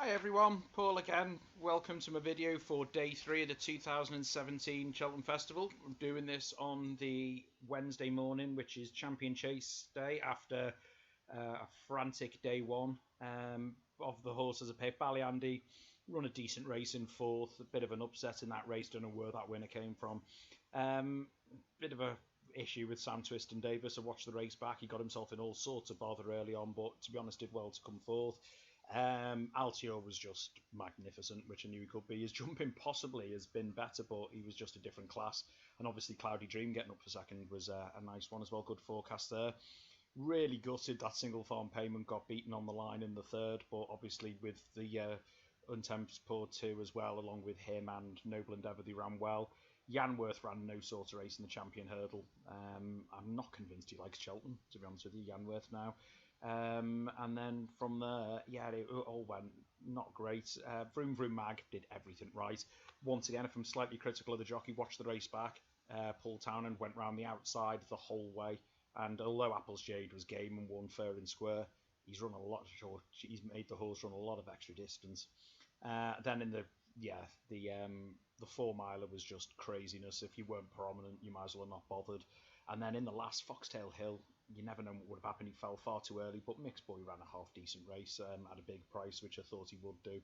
Hi everyone, Paul again. Welcome to my video for day 3 of the 2017 Cheltenham Festival. I'm doing this on the Wednesday morning, which is Champion Chase Day, after a frantic day 1 of the horses I picked. Ballyandy run a decent race in 4th, a bit of an upset in that race, don't know where that winner came from. Bit of a issue with Sam Twiston-Davies. I watched the race back, he got himself in all sorts of bother early on, but to be honest did well to come 4th. Altior was just magnificent, which I knew he could be. His jumping possibly has been better, but he was just a different class. And obviously Cloudy Dream getting up for second was a nice one as well. Good forecast there. Really gutted that single farm payment got beaten on the line in the 3rd, but obviously with the Untempted 2 as well, along with him and Noble Endeavour, they ran well. Yanworth ran no sort of race in the Champion Hurdle. I'm not convinced he likes Cheltenham, to be honest with you, Yanworth now. And then from there, yeah, it all went not great. Vroom Vroom Mag did everything right. Once again, if I'm slightly critical of the jockey, watch the race back. Paul Townend went round the outside the whole way, and although Apple's Jade was game and won fair and square, he's made the horse run a lot of extra distance. Then in the 4-miler was just craziness. If you weren't prominent, you might as well have not bothered. And then in the last Foxtail Hill, you never know what would have happened. He fell far too early, but Mixed Boy ran a half-decent race at a big price, which I thought he would do.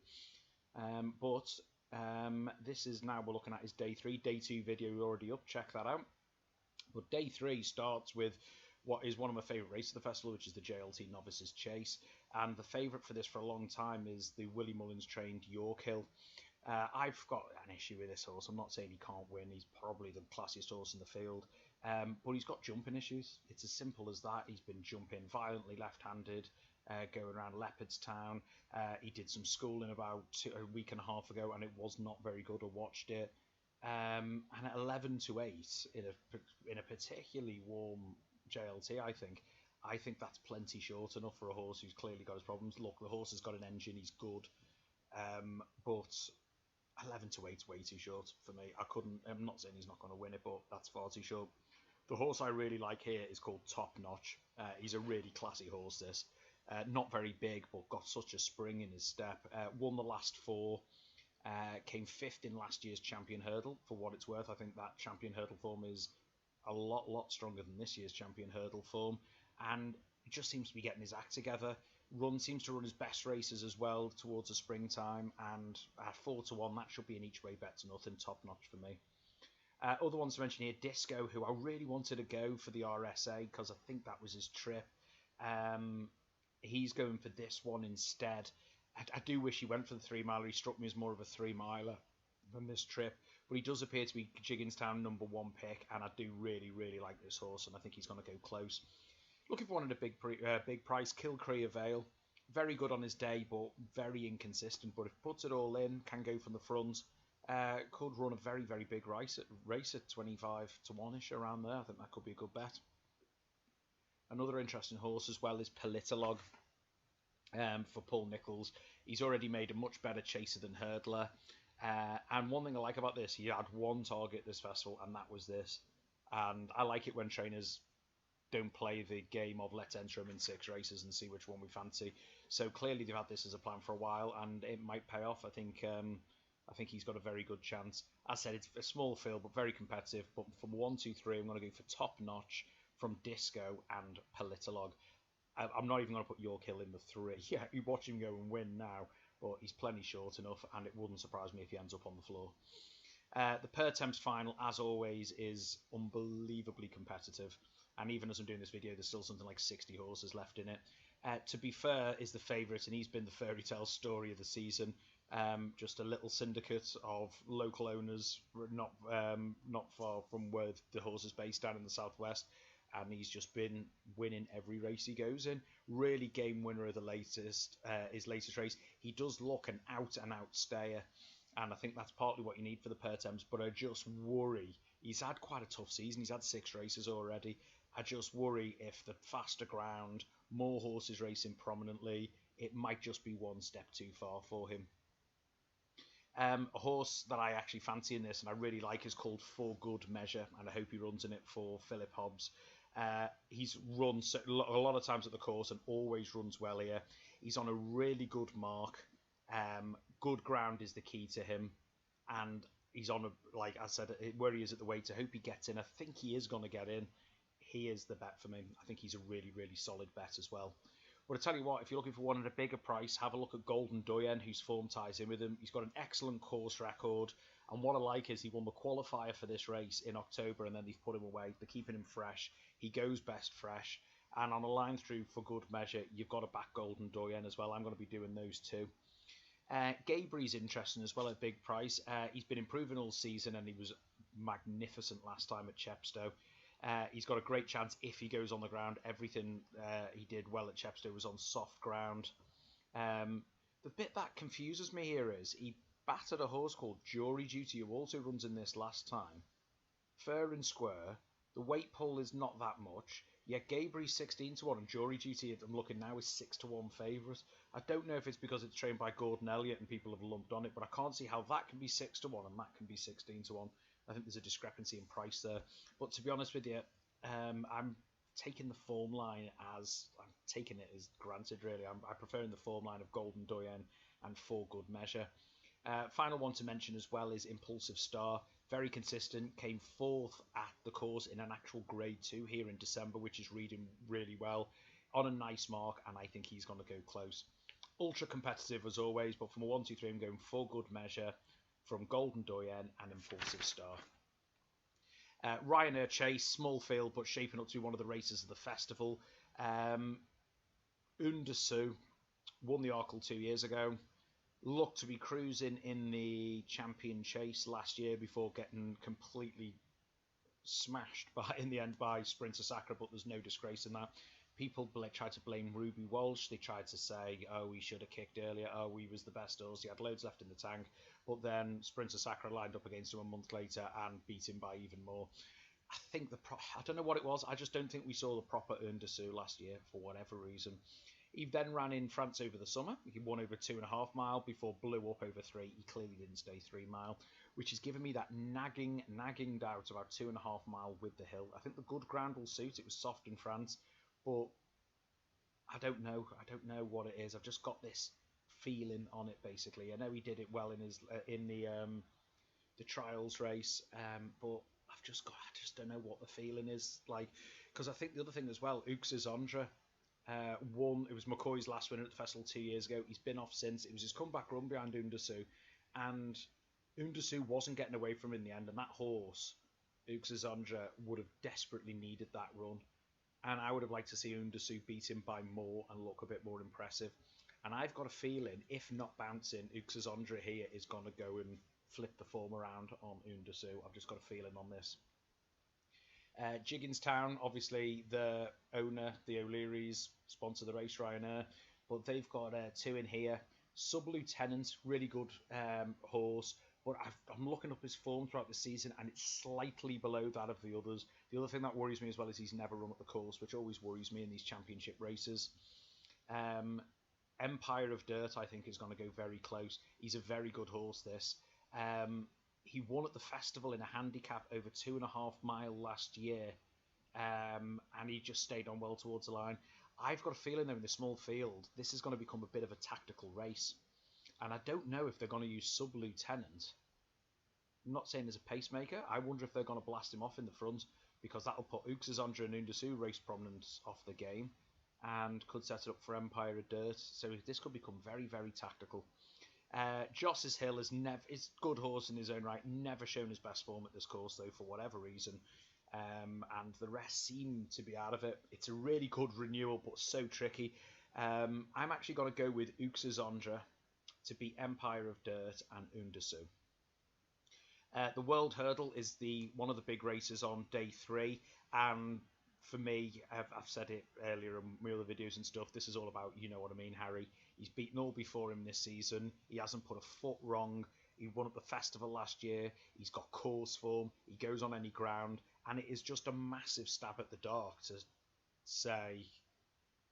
This is now, we're looking at his day 3. Day 2 video already up, check that out. But day 3 starts with what is one of my favourite races of the festival, which is the JLT Novices Chase. And the favourite for this for a long time is the Willie Mullins trained York Hill. I've got an issue with this horse. I'm not saying he can't win. He's probably the classiest horse in the field. But he's got jumping issues. It's as simple as that. He's been jumping violently left-handed, going around Leopardstown. He did some schooling about a week and a half ago, and it was not very good. I watched it. And at 11-8 in a particularly warm JLT, I think that's plenty short enough for a horse who's clearly got his problems. Look, the horse has got an engine. He's good. But 11-8 way too short for me. I'm not saying he's not going to win it, but that's far too short. The horse I really like here is called Top Notch. He's a really classy horse, this. Not very big, but got such a spring in his step. Won the last 4. Came 5th in last year's Champion Hurdle. For what it's worth, I think that Champion Hurdle form is a lot stronger than this year's Champion Hurdle form. And he just seems to be getting his act together. Seems to run his best races as well towards the springtime, and at 4-1, that should be an each way bet to nothing. Top notch for me. Other ones to mention here, Disco, who I really wanted to go for the RSA because I think that was his trip. He's going for this one instead. I do wish he went for the 3-miler. He struck me as more of a 3-miler than this trip, but he does appear to be Jigginstown #1 pick, and I do really like this horse, and I think he's going to go close. Looking for one at a big price, Kilcree Vale. Very good on his day, but very inconsistent. But if he puts it all in, can go from the front. Could run a very big race at 25-1-ish around there. I think that could be a good bet. Another interesting horse as well is Politolog for Paul Nicholls. He's already made a much better chaser than Hurdler. And one thing I like about this, he had one target this festival, and that was this. And I like it when trainers don't play the game of let's enter him in 6 races and see which one we fancy. So clearly they've had this as a plan for a while, and it might pay off. I think he's got a very good chance. As I said, it's a small field, but very competitive. But from 1, 2, 3, I'm going to go for Top Notch, from Disco, and Politolog. I'm not even going to put York Hill in the 3. Yeah, you watch him go and win now, but he's plenty short enough, and it wouldn't surprise me if he ends up on the floor. The Per Temps final, as always, is unbelievably competitive. And even as I'm doing this video, there's still something like 60 horses left in it. To Be Fair is the favourite, and he's been the fairy tale story of the season. Just a little syndicate of local owners, not far from where the horse is based, down in the southwest. And he's just been winning every race he goes in. Really game winner of his latest race. He does look an out-and-out stayer, and I think that's partly what you need for the Per Temps. But I just worry, he's had quite a tough season. He's had 6 races already. I just worry if the faster ground, more horses racing prominently, it might just be one step too far for him. A horse that I actually fancy in this, and I really like, is called For Good Measure, and I hope he runs in it for Philip Hobbs. He's run a lot of times at the course and always runs well here. He's on a really good mark. Good ground is the key to him, and he's on a, like I said, where he is at the weight. I hope he gets in. I think he is going to get in. He is the bet for me. I think he's a really, really solid bet as well. But I tell you what, if you're looking for one at a bigger price, have a look at Golden Doyen, whose form ties in with him. He's got an excellent course record, and what I like is he won the qualifier for this race in October, and then they've put him away. They're keeping him fresh. He goes best fresh, and on a line through for good measure, you've got to back Golden Doyen as well. I'm going to be doing those two. Gabri's interesting as well at big price. He's been improving all season, and he was magnificent last time at Chepstow. He's got a great chance if he goes on the ground. Everything he did well at Chepstow was on soft ground. The bit that confuses me here is he battered a horse called Jury Duty, who also runs in this last time. Fair and square. The weight pull is not that much. Yet Gabri's 16-1 and Jury Duty, I'm looking now, is 6-1 favourite. I don't know if it's because it's trained by Gordon Elliott and people have lumped on it, but I can't see how that can be 6-1 and that can be 16-1. I think there's a discrepancy in price there. But to be honest with you, I'm taking the form line as I'm taking it as granted. Really, I prefer in the form line of Golden Doyen and For Good Measure. Final one to mention as well is Impulsive Star. Very consistent, came fourth at the course in an actual Grade 2 here in December, which is reading really well, on a nice mark, and I think he's going to go close. Ultra competitive as always, but from a 1, 2, 3, I'm going For Good Measure, from Golden Doyen and Impulsive Star. Ryanair Chase, small field, but shaping up to be one of the races of the festival. Undersue won the Arkle 2 years ago. Looked to be cruising in the Champion Chase last year before getting completely smashed in the end by Sprinter Sacre, but there's no disgrace in that. People tried to blame Ruby Walsh. They tried to say, oh, he should have kicked earlier. Oh, he was the best horse. He had loads left in the tank. But then Sprinter Sacre lined up against him a month later and beat him by even more. I think I don't know what it was. I just don't think we saw the proper Undersue last year for whatever reason. He then ran in France over the summer. He won over 2.5 mile before blew up over 3. He clearly didn't stay 3 mile, which has given me that nagging doubt about 2.5 mile with the hill. I think the good ground will suit. It was soft in France, but I don't know. I don't know what it is. I've just got this feeling on it. Basically, I know he did it well in his in the trials race, but I just don't know what the feeling is like. Because I think the other thing as well, Uxazandra. Won. It was McCoy's last win at the festival 2 years ago. He's been off since. It was his comeback run behind Undersue, and Undersue wasn't getting away from him in the end. And that horse, Uxazandra, would have desperately needed that run, and I would have liked to see Undersue beat him by more and look a bit more impressive. And I've got a feeling, if not bouncing, Uxazandra here is going to go and flip the form around on Undersue. I've just got a feeling on this. Jigginstown, obviously the owner, the O'Learys, sponsor the race, Ryanair, but they've got 2 in here. Sub-Lieutenant, really good horse, but I'm looking up his form throughout the season and it's slightly below that of the others. The other thing that worries me as well is he's never run at the course, which always worries me in these championship races. Empire of Dirt, I think, is going to go very close. He's a very good horse, this. He won at the festival in a handicap over 2.5 mile last year, and he just stayed on well towards the line. I've got a feeling, though, in the small field, this is going to become a bit of a tactical race, and I don't know if they're going to use Sub-Lieutenant. I'm not saying as a pacemaker. I wonder if they're going to blast him off in the front, because that'll put Uxazandra and Undersue race prominence off the game, and could set it up for Empire of Dirt. So this could become very, very tactical. Joss's Hill is good horse in his own right, never shown his best form at this course though for whatever reason, and the rest seem to be out of it. It's a really good renewal but so tricky. I'm actually going to go with Uxazandra to beat Empire of Dirt and Undersue. The World Hurdle is one of the big races on day 3, and for me, I've said it earlier in my other videos and stuff, this is all about, you know what I mean, Harry. He's beaten all before him this season. He hasn't put a foot wrong. He won at the festival last year. He's got course form. He goes on any ground. And it is just a massive stab at the dark to say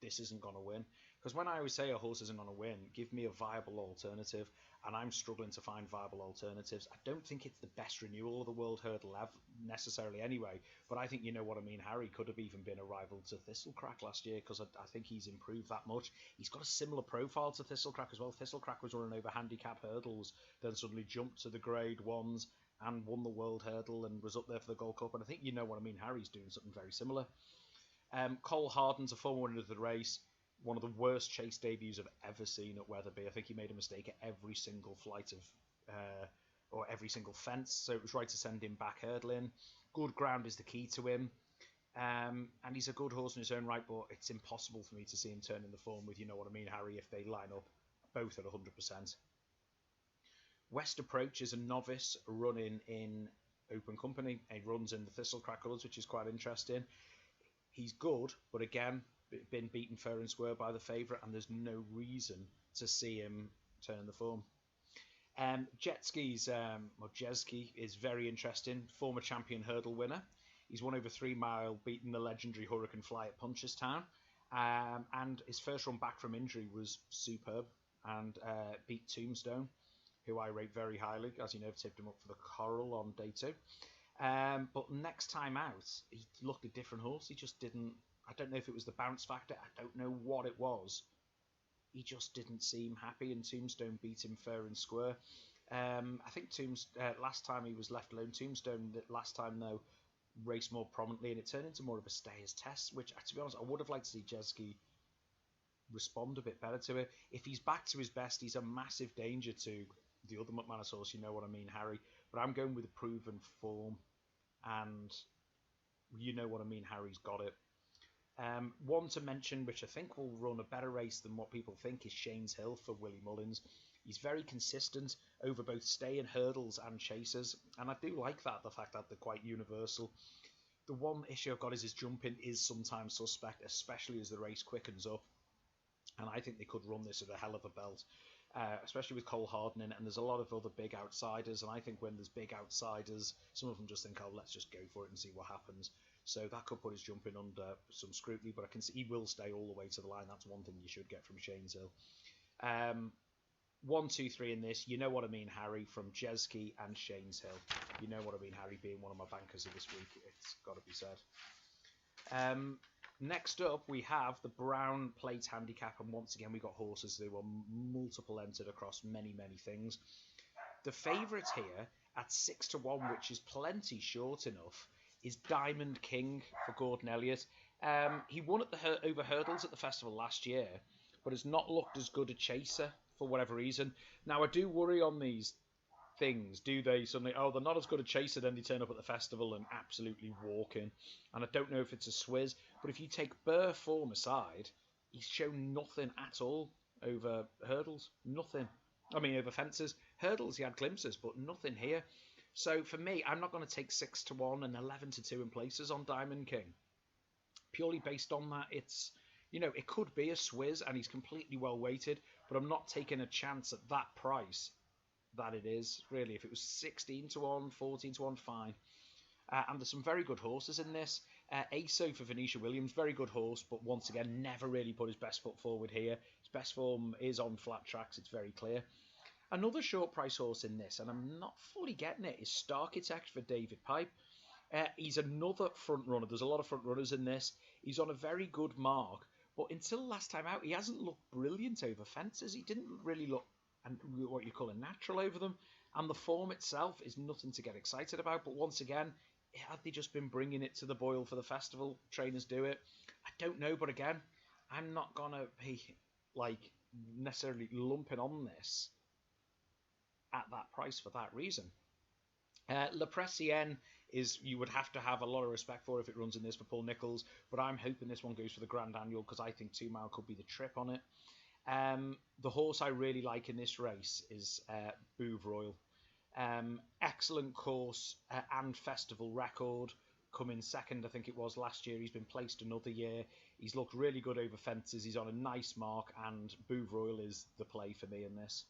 this isn't going to win. Because when I always say a horse isn't on a win, give me a viable alternative, and I'm struggling to find viable alternatives. I don't think it's the best renewal of the World Hurdle necessarily anyway, but I think you know what I mean. Harry could have even been a rival to Thistlecrack last year because I think he's improved that much. He's got a similar profile to Thistlecrack as well. Thistlecrack was running over handicap hurdles, then suddenly jumped to the Grade 1s and won the World Hurdle and was up there for the Gold Cup, and I think you know what I mean. Harry's doing something very similar. Cole Harden's a former winner of the race. One of the worst chase debuts I've ever seen at Wetherby. I think he made a mistake at every single flight of, or every single fence, so it was right to send him back hurdling. Good ground is the key to him, and he's a good horse in his own right, but it's impossible for me to see him turning the form with, you know what I mean, Harry, if they line up both at 100%. West Approach is a novice running in open company. He runs in the Thistlecrack colours, which is quite interesting. He's good, but again, been beaten fair and square by the favourite, and there's no reason to see him turn the form. Jetski's, or Jeski, is very interesting. Former champion hurdle winner. He's won over 3 mile, beating the legendary Hurricane Fly at Punchestown. And his first run back from injury was superb, and beat Tombstone, who I rate very highly. As you know, I've tipped him up for the Coral on day 2. But next time out, he looked a different horse. He just didn't. I don't know if it was the bounce factor. I don't know what it was. He just didn't seem happy, and Tombstone beat him fair and square. I think last time he was left alone. Tombstone, last time though, raced more prominently, and it turned into more of a stayers test, which, to be honest, I would have liked to see Jeski respond a bit better to it. If he's back to his best, he's a massive danger to the other McManus horse, you know what I mean, Harry. But I'm going with a proven form, and you know what I mean, Harry's got it. One to mention, which I think will run a better race than what people think, is Shane's Hill for Willie Mullins. He's very consistent over both stay and hurdles and chasers, and I do like that, the fact that they're quite universal. The one issue I've got is his jumping is sometimes suspect, especially as the race quickens up, and I think they could run this at a hell of a belt, especially with Cole Harden in it, and there's a lot of other big outsiders, and I think when there's big outsiders, some of them just think, oh, let's just go for it and see what happens. So that could put his jumping under some scrutiny, but I can see he will stay all the way to the line. That's one thing you should get from Shane's Hill. 1, 2, 3 in this. You know what I mean, Harry, from Jeski and Shane's Hill. You know what I mean, Harry, being one of my bankers of this week. It's got to be said. Next up, we have the Brown Plate Handicap, and once again, we got horses who were multiple entered across many, many things. The favourite here at 6 to 1, which is plenty short enough, is Diamond King for Gordon Elliott. He won at the over hurdles at the festival last year, but has not looked as good a chaser for whatever reason. Now, I do worry on these things. Do they suddenly, oh, they're not as good a chaser, then they turn up at the festival and absolutely walk in? And I don't know if it's a swizz, but if you take Burr form aside, he's shown nothing at all over hurdles. Nothing. I mean, over fences. Hurdles, he had glimpses, but nothing here. So for me, I'm not going to take 6 to 1 and 11 to 2 in places on Diamond King. Purely based on that, it's, you know, it could be a swizz and he's completely well weighted, but I'm not taking a chance at that price that it is, really. If it was 16 to 1, 14 to 1, fine. And there's some very good horses in this. ASO for Venetia Williams, very good horse, but once again, never really put his best foot forward here. His best form is on flat tracks, it's very clear. Another short price horse in this, and I'm not fully getting it, is Starkitect for David Pipe. He's another front runner. There's a lot of front runners in this. He's on a very good mark, but until last time out, he hasn't looked brilliant over fences. He didn't really look what you call a natural over them, and the form itself is nothing to get excited about. But once again, had they just been bringing it to the boil for the festival? Trainers do it. I don't know, but again, I'm not gonna be like necessarily lumping on this at that price for that reason. Le Pressienne is, you would have to have a lot of respect for if it runs in this for Paul Nicholls, but I'm hoping this one goes for the Grand Annual because I think 2 Mile could be the trip on it. The horse I really like in this race is Bouve Royal. Excellent course and festival record. Coming second, I think it was last year. He's been placed another year. He's looked really good over fences. He's on a nice mark, and Bouve Royal is the play for me in this.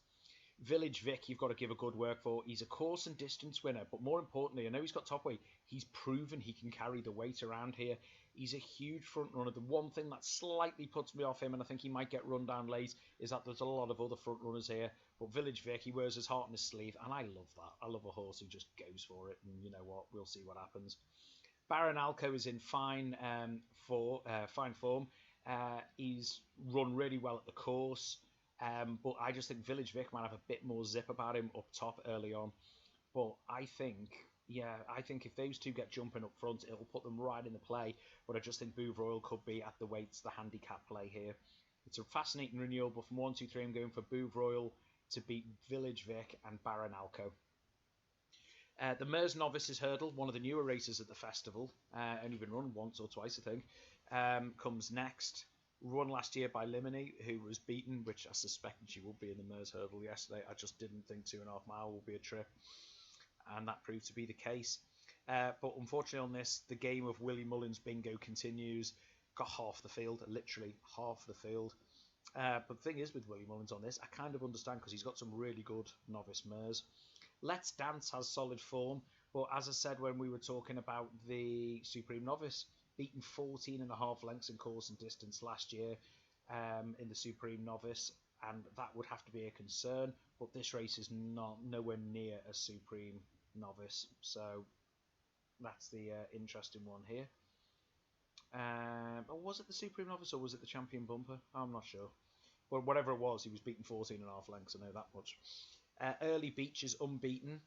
Village Vic, you've got to give a good work for. He's a course and distance winner, but more importantly, I know he's got top weight. He's proven he can carry the weight around here. He's a huge front runner. The one thing that slightly puts me off him, and I think he might get run down late, is that there's a lot of other front runners here. But Village Vic, he wears his heart on his sleeve, and I love that. I love a horse who just goes for it, and you know what? We'll see what happens. Baron Alco is in fine form. He's run really well at the course, but I just think Village Vic might have a bit more zip about him up top early on. But I think if those two get jumping up front, it'll put them right in the play. But I just think Bouve Royal could be at the weights, the handicap play here. It's a fascinating renewal, but from 1, 2, 3, I'm going for Bouve Royal to beat Village Vic and Baron Alco. The Mers Novices Hurdle, one of the newer races at the festival, only been run once or twice, I think, comes next. Run last year by Limini, who was beaten, which I suspected she would be in the Mers Hurdle yesterday. I just didn't think 2.5 mile would be a trip, and that proved to be the case. But unfortunately on this, the game of Willie Mullins bingo continues. Got half the field, literally half the field. But the thing is with Willie Mullins on this, I kind of understand because he's got some really good novice mares. Let's Dance has solid form, but as I said when we were talking about the Supreme Novice, beaten 14.5 lengths in course and distance last year in the Supreme Novice, and that would have to be a concern. But this race is nowhere near a Supreme Novice, so that's the interesting one here. Was it the Supreme Novice or was it the Champion Bumper? I'm not sure. But whatever it was, he was beaten 14.5 lengths, I know that much. Early Beach is unbeaten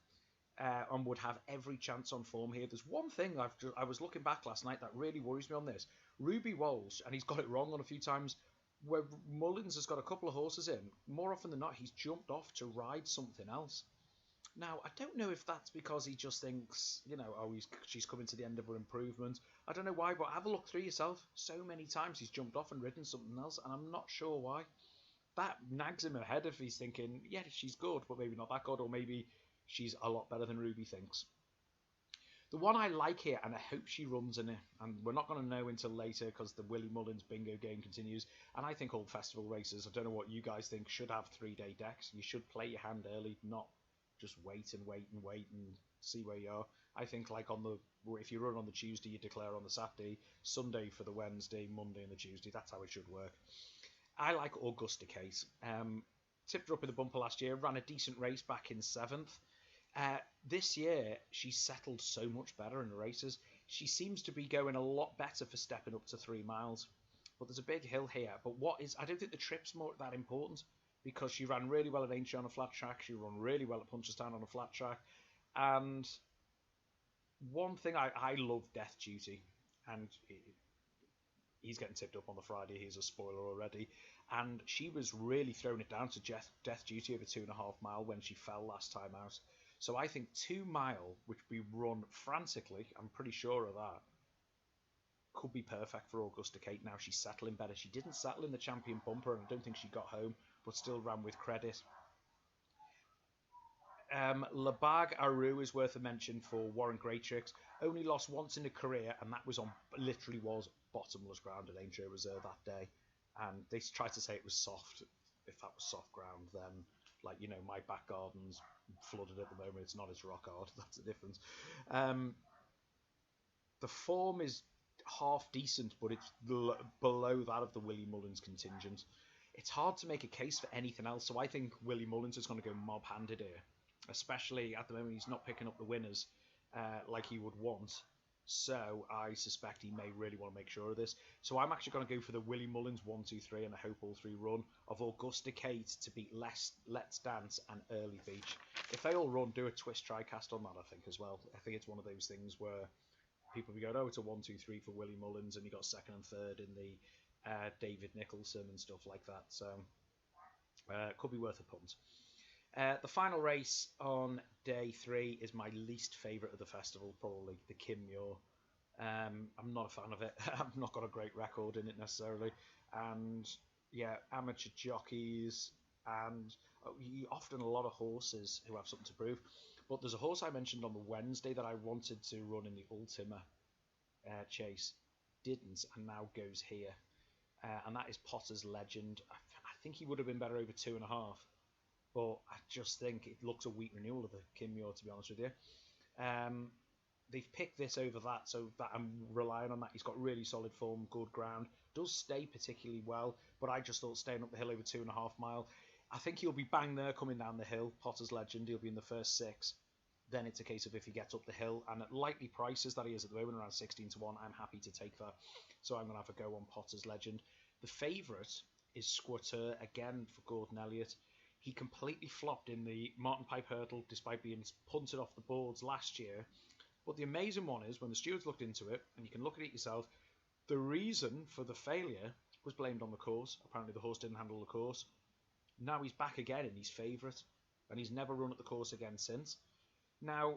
and would have every chance on form here. There's one thing I was looking back last night that really worries me on this. Ruby Walsh, and he's got it wrong on a few times, where Mullins has got a couple of horses in, more often than not, he's jumped off to ride something else. Now, I don't know if that's because he just thinks, she's coming to the end of her improvement. I don't know why, but have a look through yourself. So many times he's jumped off and ridden something else, and I'm not sure why. That nags him ahead if he's thinking, yeah, she's good, but maybe not that good, or maybe she's a lot better than Ruby thinks. The one I like here, and I hope she runs in it, and we're not going to know until later because the Willie Mullins bingo game continues, and I think all festival races, I don't know what you guys think, should have 3-day decks. You should play your hand early, not just wait and see where you are. I think if you run on the Tuesday, you declare on the Saturday, Sunday for the Wednesday, Monday and the Tuesday. That's how it should work. I like Augusta Case. Tipped her up in the bumper last year, ran a decent race back in 7th. This year, she's settled so much better in the races. She seems to be going a lot better for stepping up to 3 miles. But there's a big hill here. But I don't think the trip's more that important because she ran really well at Aintree on a flat track. She ran really well at Punchestown on a flat track. And one thing, I love Death Duty. And he's getting tipped up on the Friday. Here's a spoiler already. And she was really throwing it down to Death Duty over 2.5 mile when she fell last time out. So I think 2 mile, which we run frantically, I'm pretty sure of that, could be perfect for Augusta Kate. Now she's settling better. She didn't settle in the Champion Bumper, and I don't think she got home, but still ran with credit. La Bague Aru is worth a mention for Warren Greatrix. Only lost once in a career, and that was literally was bottomless ground at Aintree Reserve that day. And they tried to say it was soft. If that was soft ground, then my back garden's flooded at the moment. It's not as rock hard. That's the difference. The form is half decent, but it's below that of the Willie Mullins contingent. It's hard to make a case for anything else, so I think Willie Mullins is going to go mob-handed here. Especially at the moment, he's not picking up the winners like he would want. So I suspect he may really want to make sure of this. So I'm actually going to go for the Willie Mullins 1, 2, 3, and I hope all 3 run of Augusta Kate to beat Let's Dance and Early Beach. If they all run, do a twist try-cast on that, I think, as well. I think it's one of those things where people will be going, oh, it's a 1, 2, 3 for Willie Mullins, and you got 2nd and 3rd in the David Nicholson and stuff like that. So could be worth a punt. The final race on day 3 is my least favourite of the festival, probably the Kim Muir. I'm not a fan of it. I've not got a great record in it necessarily. And yeah, amateur jockeys and often a lot of horses who have something to prove. But there's a horse I mentioned on the Wednesday that I wanted to run in the Ultima chase. Didn't, and now goes here. And that is Potter's Legend. I think he would have been better over 2.5. But I just think it looks a weak renewal of the Kim Muir, to be honest with you. they've picked this over that, so that I'm relying on that. He's got really solid form, good ground, does stay particularly well, but I just thought staying up the hill over 2.5 mile. I think he'll be bang there coming down the hill. Potter's Legend, he'll be in the first 6. Then it's a case of if he gets up the hill, and at likely prices that he is at the moment, around 16-1, I'm happy to take that. So I'm going to have a go on Potter's Legend. The favourite is Squatter, again for Gordon Elliott. He completely flopped in the Martin Pipe Hurdle despite being punted off the boards last year. But the amazing one is when the stewards looked into it, and you can look at it yourself, the reason for the failure was blamed on the course. Apparently the horse didn't handle the course. Now he's back again and he's favourite, and he's never run at the course again since. Now,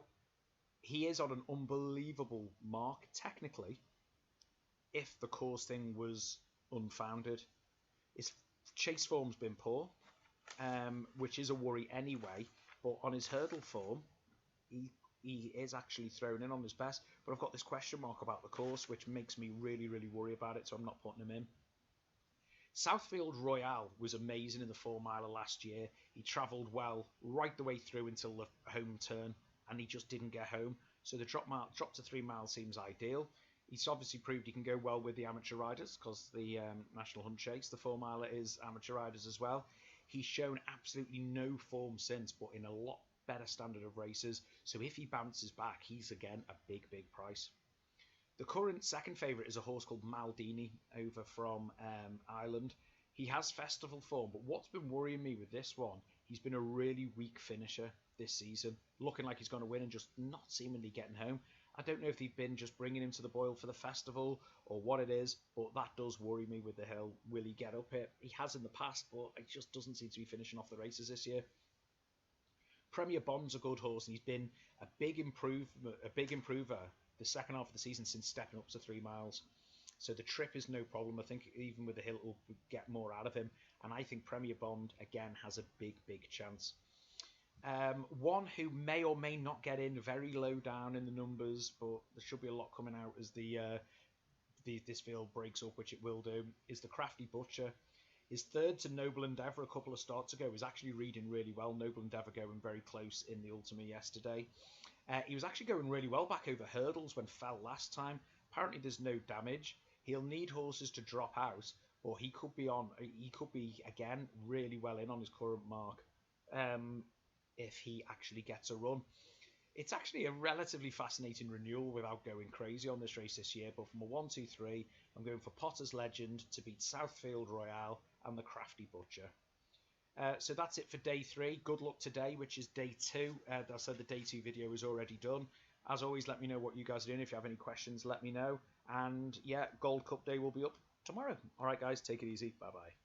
he is on an unbelievable mark, technically, if the course thing was unfounded. His chase form's been poor, which is a worry anyway, but on his hurdle form, he is actually thrown in on his best, but I've got this question mark about the course, which makes me really, really worry about it, so I'm not putting him in. Southfield Royale was amazing in the 4 miler last year. He travelled well right the way through until the home turn, and he just didn't get home. So the drop to 3 miles seems ideal. He's obviously proved he can go well with the amateur riders because the National Hunt Chase, the 4 miler, is amateur riders as well. He's shown absolutely no form since, but in a lot better standard of races. So if he bounces back, he's again a big, big price. The current second favourite is a horse called Maldini over from Ireland. He has festival form, but what's been worrying me with this one, he's been a really weak finisher this season, looking like he's going to win and just not seemingly getting home. I don't know if they've been just bringing him to the Boyle for the festival or what it is, but that does worry me with the hill. Will he get up it? He has in the past, but it just doesn't seem to be finishing off the races this year. Premier Bond's a good horse, and he's been a big improver the second half of the season since stepping up to 3 miles. So the trip is no problem. I think even with the hill, it will get more out of him. And I think Premier Bond, again, has a big, big chance. One who may or may not get in very low down in the numbers, but there should be a lot coming out as this field breaks up, which it will do, is the Crafty Butcher. His third to Noble Endeavour a couple of starts ago was actually reading really well. Noble Endeavour going very close in the Ultima yesterday. He was actually going really well back over hurdles when fell last time. Apparently there's no damage. He'll need horses to drop out, or he could be again really well in on his current mark if he actually gets a run. It's actually a relatively fascinating renewal without going crazy on this race this year, but from a 1, 2, 3, I'm going for Potter's Legend to beat Southfield Royale and the Crafty Butcher. So that's it for day 3. Good luck today, which is day 2. I said the day 2 video is already done. As always, let me know what you guys are doing. If you have any questions, let me know. And yeah, Gold Cup Day will be up tomorrow. All right, guys, take it easy. Bye-bye.